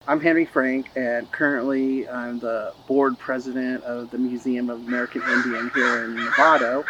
I'm Henry Frank, and currently I'm the board president of the Museum of American Indian here in Novato.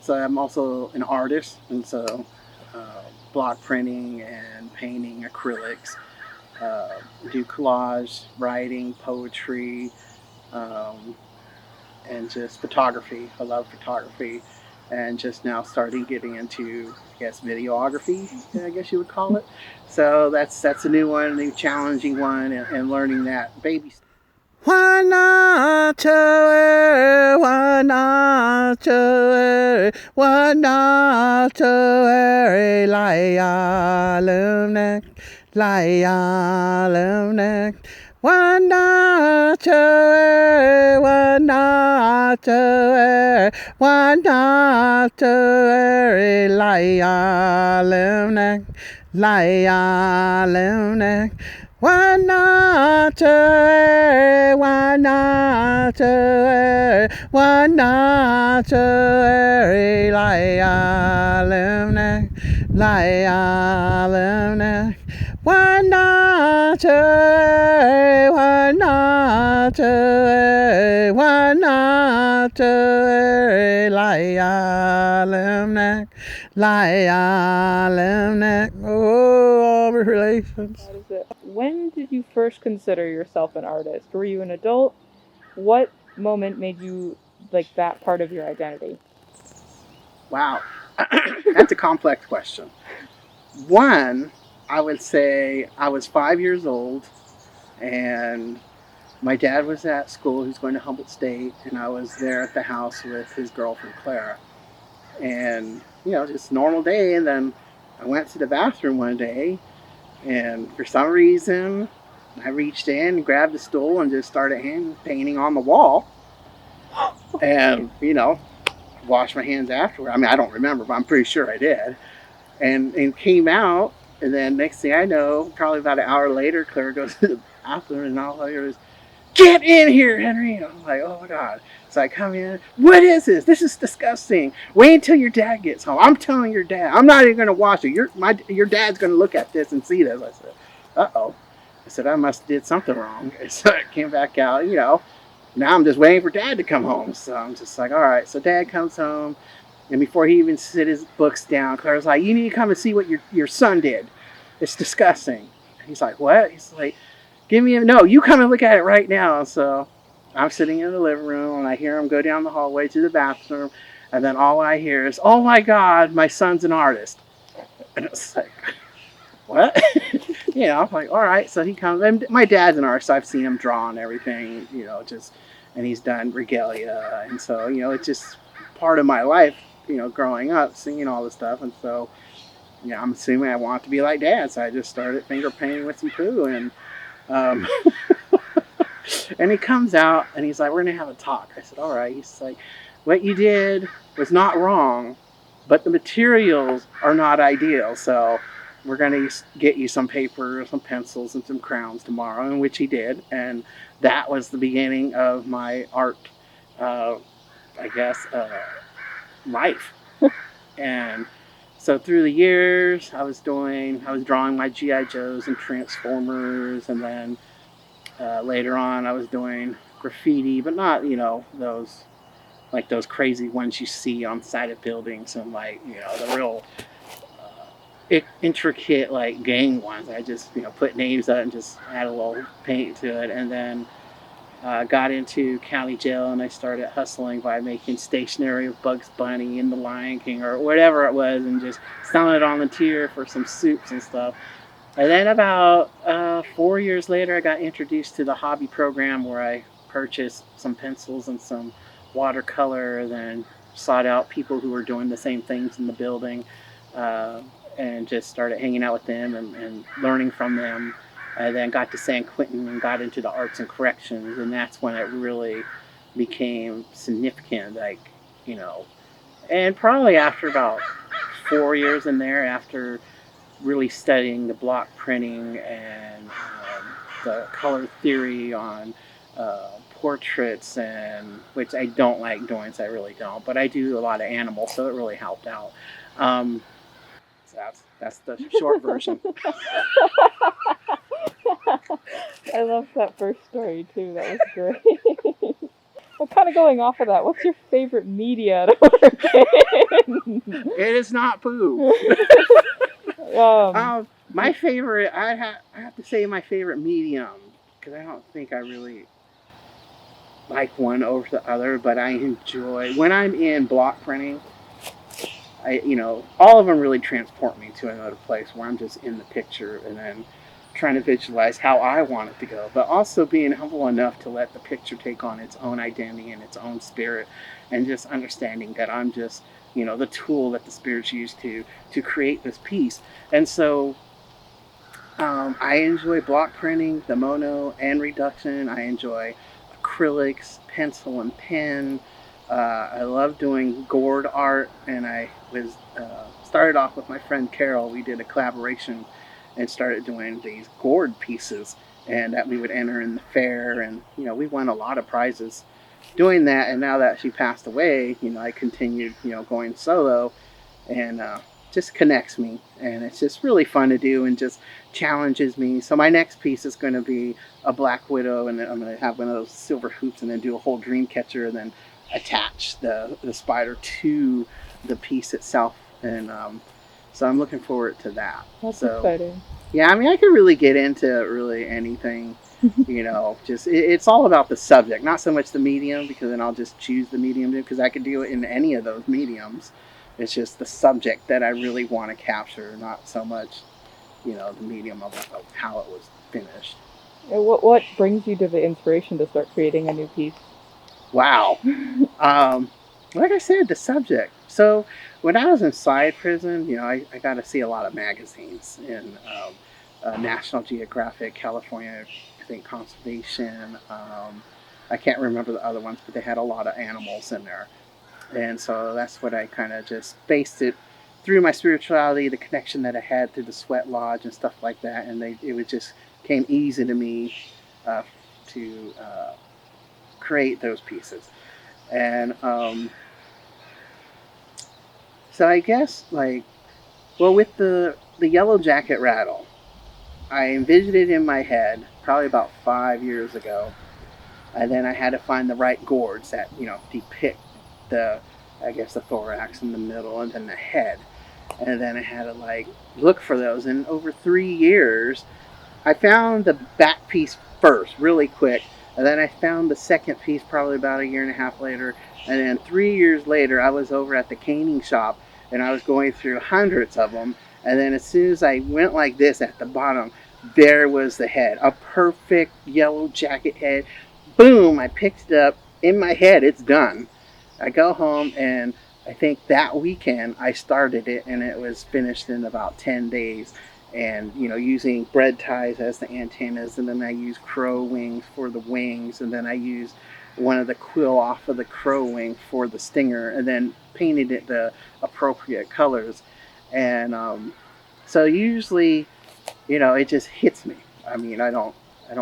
So I'm also an artist, and so block printing and painting acrylics, uh, do collage, writing, poetry, um, and just photography. I love photography, and just now starting getting into, I guess, videography. I guess you would call it. So that's a new one, a new challenging one, and learning that baby. Wanachoe, wanachoe, wanachoe, laya lumnek, laya lumnek. Wanachoe, wanachoe, wanachoe, laya lumnek, laya lumnek. Wanachoe, wanachoe, wanachoe, laya lumnek, laya lumnek. Wanachoe, wanachoe, wanachoe, laya lumnek, laya lumnek. Oh, all my relations. That is it. When did you first consider yourself an artist? Were you an adult? What moment made you like that part of your identity? Wow, that's a complex question. One, I would say I was 5 years old, and my dad was at school. He was going to Humboldt State, and I was there at the house with his girlfriend Clara. And just normal day. And then I went to the bathroom one day, and for some reason, I reached in, grabbed a stool, and just started hand painting on the wall. And washed my hands afterward. I mean, I don't remember, but I'm pretty sure I did. And came out, and then next thing I know, probably about an hour later, Claire goes to the bathroom, and all I hear is, "Get in here, Henry!" And I'm like, "Oh my god!" So I come in. "What is this? This is disgusting. Wait until your dad gets home. I'm telling your dad. I'm not even going to wash it. Your dad's going to look at this and see this." I said, "Uh oh." I said, "I must have did something wrong." And so I came back out. Now I'm just waiting for dad to come home. So I'm just like, all right. So dad comes home, and before he even sit his books down, Claire's like, "You need to come and see what your son did. It's disgusting." He's like, "What?" He's like, "Give me a no. You come and look at it right now." So I'm sitting in the living room, and I hear him go down the hallway to the bathroom, and then all I hear is, "Oh my God, my son's an artist." And it's like, what? I'm like, all right. So he comes, and my dad's an artist. So I've seen him draw and everything. And he's done regalia, and so it's just part of my life. Growing up, seeing all this stuff, and so I'm assuming I want to be like dad. So I just started finger painting with some poo, and um, and he comes out and he's like, "We're gonna have a talk." I said, "All right." He's like, "What you did was not wrong, but the materials are not ideal. So we're gonna get you some paper, some pencils, and some crowns tomorrow." And which he did, and that was the beginning of my art, uh, I guess, life. And so through the years, I was drawing my GI Joes and Transformers, and then later on, I was doing graffiti, but not those like those crazy ones you see on the side of buildings, and like the real intricate like gang ones. I just put names up and just add a little paint to it, and then got into county jail, and I started hustling by making stationery of Bugs Bunny and the Lion King or whatever it was, and just selling it on the tier for some soups and stuff. And then about 4 years later, I got introduced to the hobby program where I purchased some pencils and some watercolor, then sought out people who were doing the same things in the building, uh, and just started hanging out with them and learning from them. I then got to San Quentin and got into the arts and corrections, and that's when it really became significant. You know, and probably after about 4 years in there, after really studying the block printing and the color theory on portraits, and which I don't like doing, so I really don't. But I do a lot of animals, so it really helped out. Um, so that's the short version. I loved that first story too. That was great. Well, kind of going off of that, what's your favorite media to work in? It is not poo. um, My favorite, I have to say my favorite medium, because I don't think I really like one over the other, but I enjoy when I'm in block printing. All of them really transport me to another place where I'm just in the picture and then trying to visualize how I want it to go, but also being humble enough to let the picture take on its own identity and its own spirit, and just understanding that I'm just, the tool that the spirits use to create this piece. And so I enjoy block printing, the mono and reduction. I enjoy acrylics, pencil and pen. I love doing gourd art, and I was started off with my friend Carol. We did a collaboration and started doing these gourd pieces, and that we would enter in the fair, and we won a lot of prizes doing that. And now that she passed away, I continued going solo, and just connects me, and it's just really fun to do and just challenges me. So my next piece is going to be a Black Widow, and then I'm going to have one of those silver hoops and then do a whole dream catcher and then attach the spider to the piece itself. And so I'm looking forward to that. That's exciting. Yeah, I mean, I could really get into really anything. Just it's all about the subject, not so much the medium, because then I'll just choose the medium, because I could do it in any of those mediums. It's just the subject that I really want to capture, not so much, the medium of how it was finished. What brings you to the inspiration to start creating a new piece? Wow. Like I said, the subject. So when I was inside prison, I got to see a lot of magazines in National Geographic, California, I think Conservation. I can't remember the other ones, but they had a lot of animals in there. And so that's what I kind of just based it through my spirituality, the connection that I had through the Sweat Lodge and stuff like that. And it was just came easy to me to create those pieces. And so I guess with the Yellow Jacket rattle, I envisioned it in my head probably about 5 years ago, and then I had to find the right gourds that depict the thorax in the middle and then the head, and then I had to look for those. And over 3 years, I found the back piece first, really quick, and then I found the second piece probably about a year and a half later, and then 3 years later, I was over at the caning shop and I was going through hundreds of them, and then as soon as I went like this at the bottom, there was the head, a perfect yellow jacket head. Boom! I picked it up in my head. It's done. I go home, and I think that weekend I started it, and it was finished in about 10 days. And using bread ties as the antennas, and then I use crow wings for the wings, and then I use one of the quill off of the crow wing for the stinger, and then painted it the appropriate colors. And so usually, it just hits me. I mean, I don't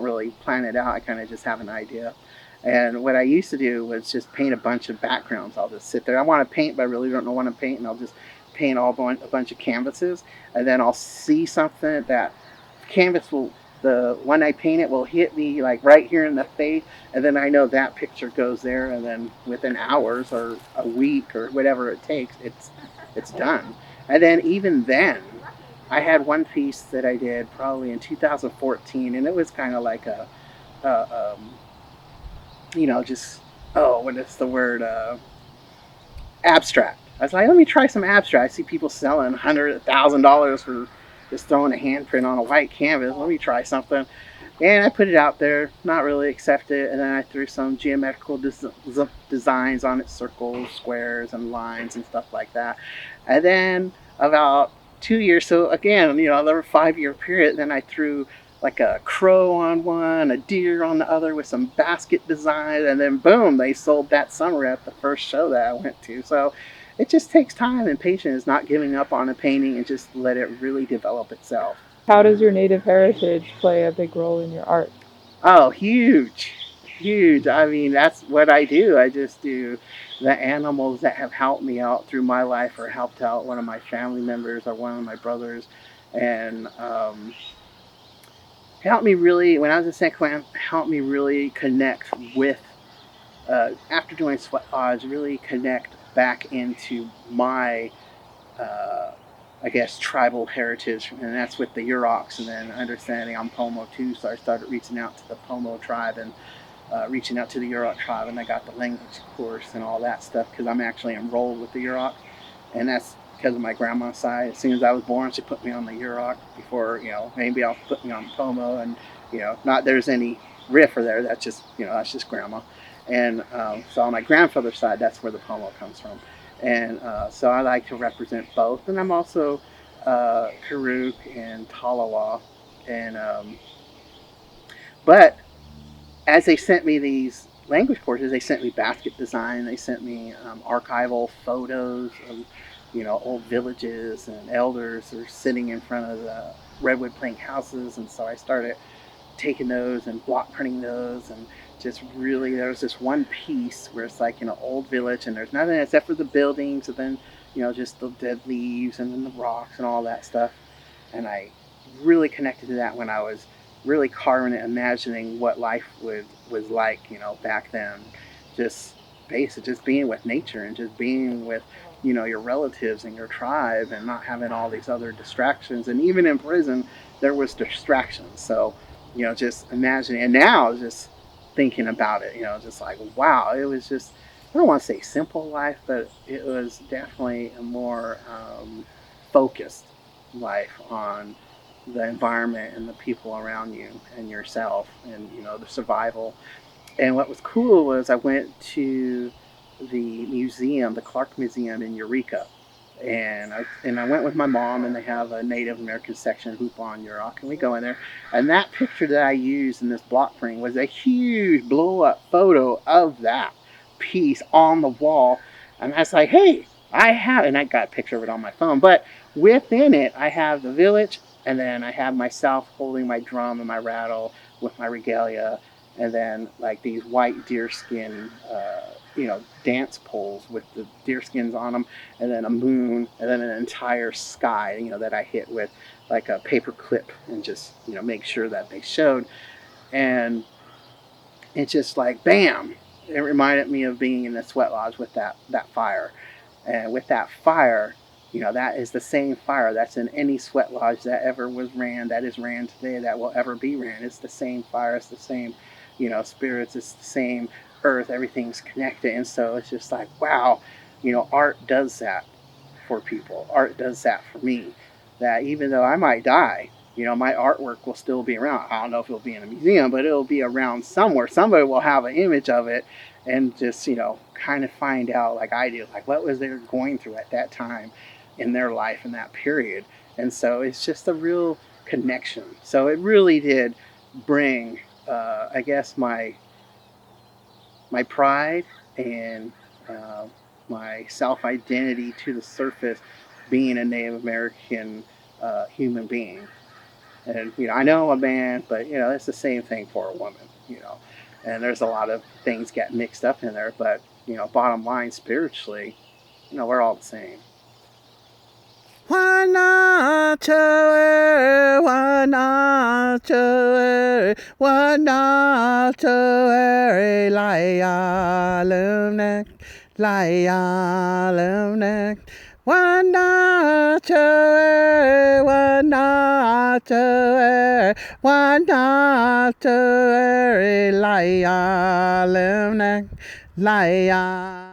really plan it out. I kind of just have an idea. And what I used to do was just paint a bunch of backgrounds. I'll just sit there. I want to paint, but I really don't know what to paint, and I'll just paint a bunch of canvases, and then I'll see something that canvas will, the one I paint it will hit me right here in the face, and then I know that picture goes there, and then within hours or a week or whatever it takes, it's done. And then even then, I had one piece that I did probably in 2014, and it was kind of like a just, oh, what is the word, abstract. I was like, let me try some abstract. I see people selling $100,000 for just throwing a handprint on a white canvas. Let me try something. And I put it out there, not really accepted, and then I threw some geometrical designs on it, circles, squares, and lines and stuff like that. And then about 2 years, so again, another 5 year period, then I threw a crow on one, a deer on the other with some basket design, and then boom, they sold that summer at the first show that I went to. So it just takes time and patience, not giving up on a painting, and just let it really develop itself. How does your native heritage play a big role in your art? Oh, huge, huge. I mean, that's what I do. I just do the animals that have helped me out through my life, or helped out one of my family members or one of my brothers. And helped me really, when I was in San Quentin, helped me really connect with, after doing Sweat Lodge, really connect back into my, uh, I guess, tribal heritage, and that's with the Yuroks, and then understanding I'm Pomo too, so I started reaching out to the Pomo tribe and reaching out to the Yurok tribe, and I got the language course and all that stuff because I'm actually enrolled with the Yurok, and that's because of my grandma's side. As soon as I was born, she put me on the Yurok before anybody else put me on Pomo, and not there's any riff or there. That's just grandma, and so on my grandfather's side, that's where the Pomo comes from, and so I like to represent both, and I'm also Karuk and Talawa, and but as they sent me these language courses, they sent me basket design. They sent me archival photos of, old villages and elders are sitting in front of the redwood plank houses. And so I started taking those and block printing those, and just really, there was this one piece where it's like, old village, and there's nothing except for the buildings, and then, just the dead leaves and then the rocks and all that stuff. And I really connected to that when I was really carving it, imagining what life was like, back then. Just basically just being with nature and just being with, your relatives and your tribe, and not having all these other distractions. And even in prison, there was distractions. So, just imagining, and now just thinking about it, just like, wow, it was just, I don't want to say simple life, but it was definitely a more focused life on the environment and the people around you and yourself, and the survival. And what was cool was I went to the museum, the Clark Museum in Eureka, and I went with my mom, and they have a Native American section, Hupon Yurok, and we go in there, and that picture that I used in this block printing was a huge blow up photo of that piece on the wall, and I was like, hey, and I got a picture of it on my phone, but within it I have the village, and then I have myself holding my drum and my rattle with my regalia, and then like these white deerskin, dance poles with the deerskins on them, and then a moon, and then an entire sky, that I hit with like a paper clip, and just, make sure that they showed. And it's just like, bam, it reminded me of being in the Sweat Lodge with that fire. And with that fire, that is the same fire that's in any Sweat Lodge that ever was ran, that is ran today, that will ever be ran. It's the same fire, it's the same, spirits, it's the same earth, everything's connected. And so it's just like, wow, art does that for people. Art does that for me. That even though I might die, my artwork will still be around. I don't know if it'll be in a museum, but it'll be around somewhere. Somebody will have an image of it, and just, kind of find out, like I do, like what was they going through at that time in their life in that period. And so it's just a real connection. So it really did bring, I guess, my pride and my self-identity to the surface, being a Native American human being. And I know I'm a man, but it's the same thing for a woman. And there's a lot of things get mixed up in there, but bottom line, spiritually, we're all the same. Wana choe, wana choe, wana choe, laya lumnek, laya lumnek. Wana choe, wana choe, wana choe, laya lumnek, laya.